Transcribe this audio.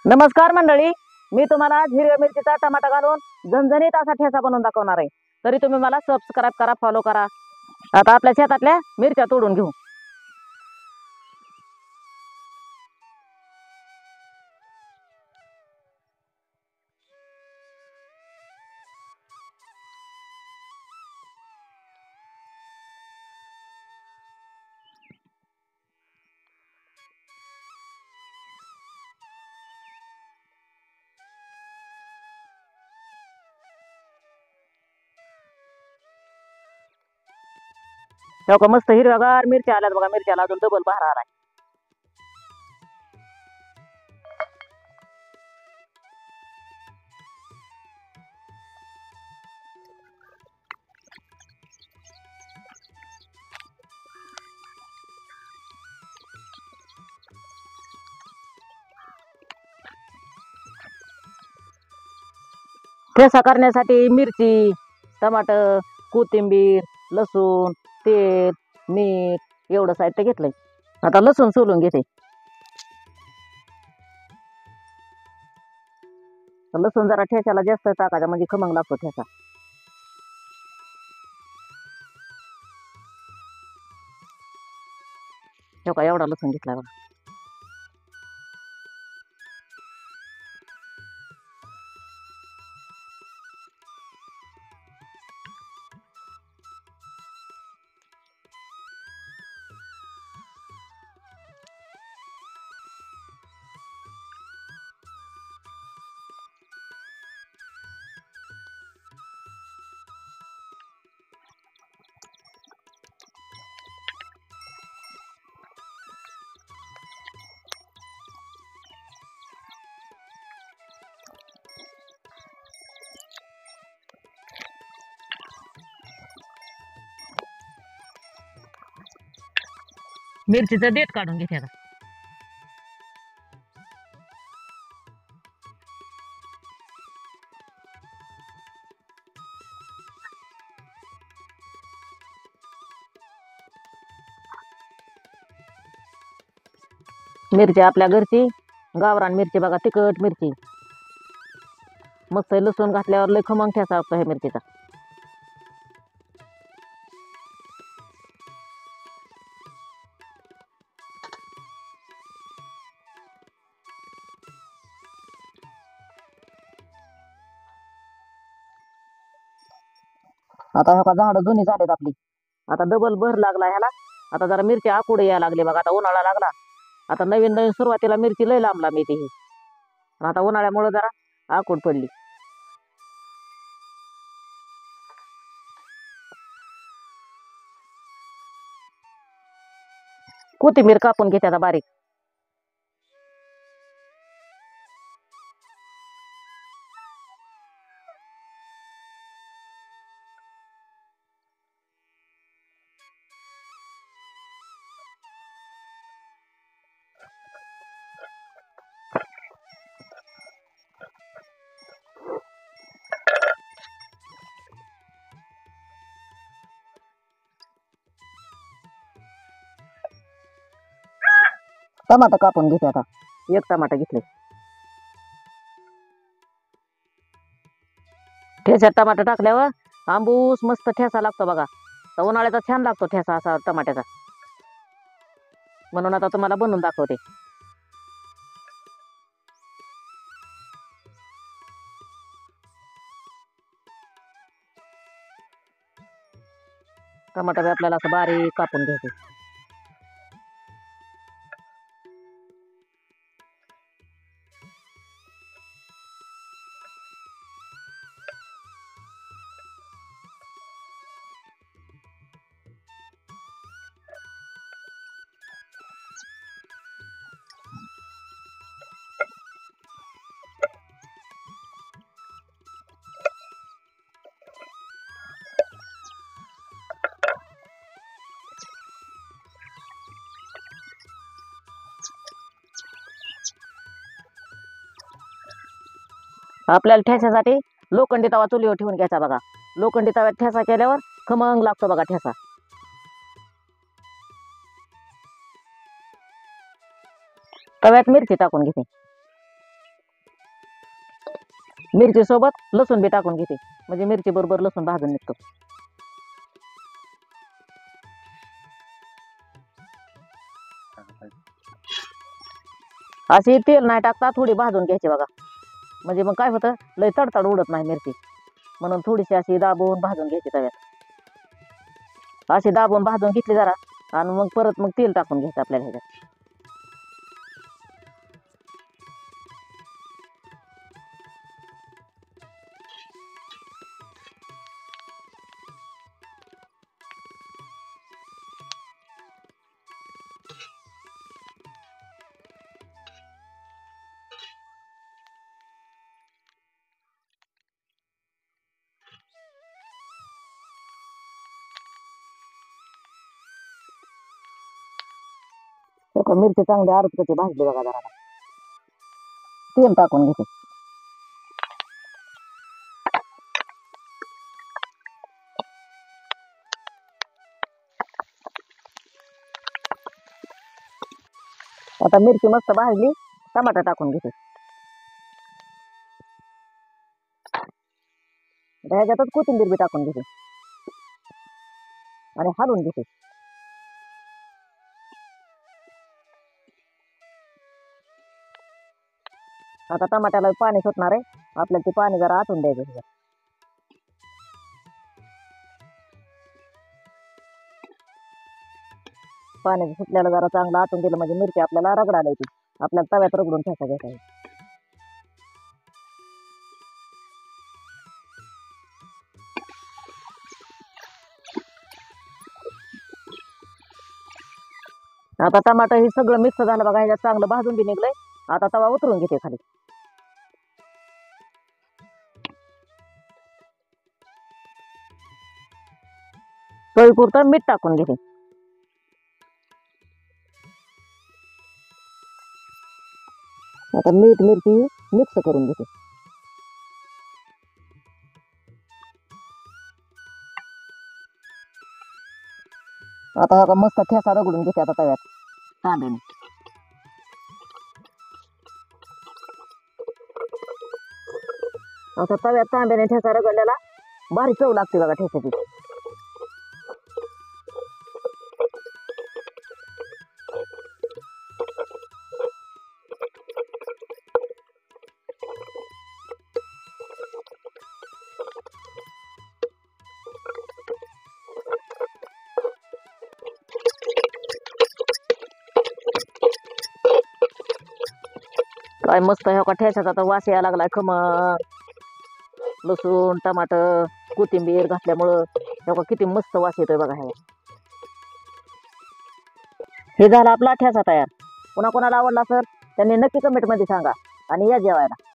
नमस्कार मंडळी, मी तुम्हाला आज हिरव्या मिरचीचा टमाटा घालून झणझणीत असा ठेचा बनवून दाखवणार आहे. तरी तुम्ही मला सबस्क्राईब करा, फॉलो करा. आता आपल्या शेतातल्या मिरच्या तोडून घेऊ. तेव्हा मस्त हिरव्यागार मिरच्या आल्यात बघा. मिरच्याला अजून डबल बहार आलाय. ठेचा करण्यासाठी मिरची, टमाटर, कोथिंबीर, लसूण, तेल, मीठ एवढं साहित्य घेतलंय. आता लसूण सोलून घेते. लसूण जरा ठेच्याला जास्त टाकायचा म्हणजे खमंग लागतो ठेचा. तेव्हा एवढा लसूण घेतला बघा. मिरचीचं देठ काढून घेते आता. मिरची आपल्या घरची गावरान मिरची बघा, तिखट मिरची. मस्त लसूण घातल्यावर लय खमंग ठेचा असतो ह्या मिरचीचा. आता ह्या झाडं जुनी झालेत आपली. आता डबल भर लागला ह्याला. आता जरा मिरची आकुड यायला लागली बघा. आता उन्हाळा लागला. आता नवीन नवीन सुरुवातीला मिरची लय लांब लांब येते ही. आता उन्हाळ्यामुळे जरा आकुड पडली. कोथिंबीर कापून घेते आता बारीक. टमाटर कापून घेते आता. एक टमाटर घेतले. ठेच्यात टमाटर टाकल्यावर आंबूस मस्त ठेचा लागतो बघा. तर उन्हाळ्याचा छान लागतो ठेचा असा टमाट्याचा. म्हणून आता तुम्हाला बनवून दाखवते. टमाटर आपल्याला असं बारीक कापून घ्यायचे. आपल्याला ठेच्यासाठी लोखंडी तवा चुलीवर ठेवून घ्यायचा बघा. लोखंडी तव्यात ठेचा केल्यावर खमंग लागतो बघा ठेचा. तव्यात मिरची टाकून घेते. मिरची सोबत लसूण बी टाकून घेते, म्हणजे मिरची बरोबर लसूण भाजून निघतो. अशी तेल नाही टाकता थोडी भाजून घ्यायची बघा, म्हणजे मग काय होतं लय तडतड उडत नाही मिरची, म्हणून थोडीशी अशी दाबून भाजून घ्यायची तव्यात. अशी दाबून भाजून घेतली जरा, आणि मग परत मग तेल टाकून घ्यायचं आपल्याला ह्याच्यात. मिरची चांगली अरचकची भाजली बघा जरा, तेल टाकून घेते. आता मिरची मस्त भाजली, टमाटर टाकून घेते. ह्याच्यातच कोथिंबीर बी टाकून घेते आणि हलवून घेते. आता टमाट्याला पाणी सुटणार आहे, आपल्याला ते पाणी जरा आटून द्यायचं. पाणी सुटल्याला जरा चांगलं आटून दिलं म्हणजे मिरची आपल्याला रगडायला येते, आपल्याला तव्यात रगडून ठेचा घ्यायचा आहे. आता टमाटर हे सगळं मिक्स झालं बघा, ह्याच्यात चांगलं भाजून बी निघलंय. आता तवा उतरून घेते खाली. चवीपुरतं मीठ टाकून घेते. आता मीठ मिरची मिक्स करून घेते. आता हा मस्त ठेसा रगडून घेते आता तव्यात कांद्याने. आता तव्यात कांद्याने ठेसा रगडलेला भारी चव लागते बघा ठेसाची. काय मस्त ह्या का ठेच्याचा तर वास यायला लागलाय खमंग. लसूण टमाटर कोथिंबीर घातल्यामुळं ह्या का किती मस्त वास येतोय बघा. हे झाला आपला ठेचा तयार. पुन्हा कोणाला आवडला सर त्यांनी नक्की कमेंटमध्ये सांगा आणि या जेवायला.